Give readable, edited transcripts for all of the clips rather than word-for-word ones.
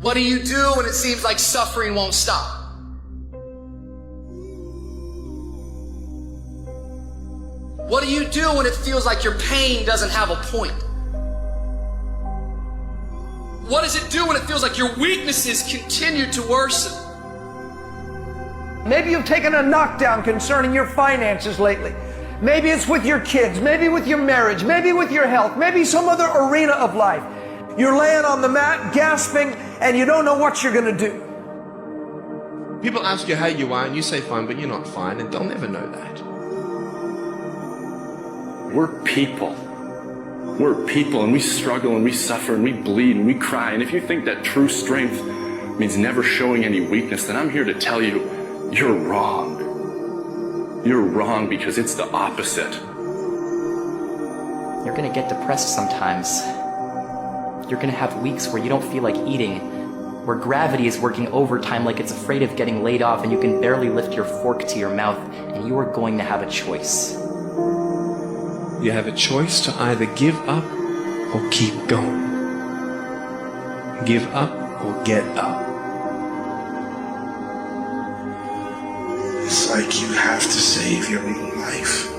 What do you do when it seems like suffering won't stop? What do you do when it feels like your pain doesn't have a point? What does it do when it feels like your weaknesses continue to worsen? Maybe you've taken a knockdown concerning your finances lately. Maybe it's with your kids, maybe with your marriage, maybe with your health, maybe some other arena of life. You're laying on the mat, gasping, and you don't know what you're going to do. People ask you how you are, and you say fine, but you're not fine, and they'll never know that. We're people. We're people, and we struggle, and we suffer, and we bleed, and we cry. And if you think that true strength means never showing any weakness, then I'm here to tell you, you're wrong. You're wrong because it's the opposite. You're gonna get depressed sometimes. You're gonna have weeks where you don't feel like eating, where gravity is working overtime like it's afraid of getting laid off and you can barely lift your fork to your mouth, and you are going to have a choice. You have a choice to either give up or keep going. Give up or get up. It's like you have to save your own life.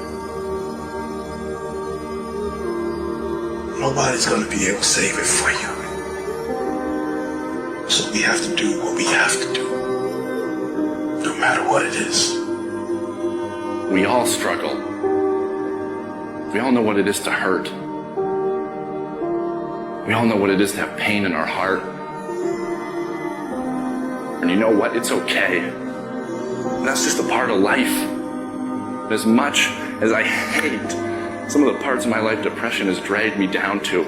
Nobody's going to be able to save it for you. So we have to do what we have to do, no matter what it is. We all struggle. We all know what it is to hurt. We all know what it is to have pain in our heart. And you know what? It's okay. That's just a part of life. As much as I hate some of the parts of my life depression has dragged me down to,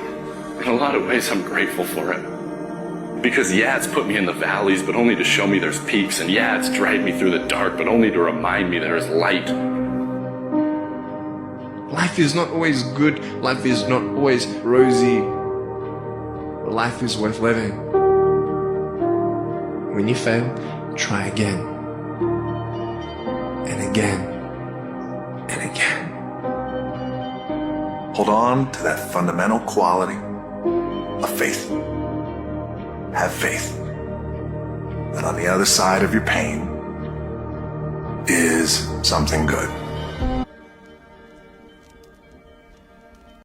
in a lot of ways I'm grateful for it. Because yeah, it's put me in the valleys, but only to show me there's peaks. And yeah, it's dragged me through the dark, but only to remind me there's light. Life is not always good. Life is not always rosy. But life is worth living. When you fail, try again. And again. And again. Hold on to that fundamental quality of faith. Have faith that on the other side of your pain is something good.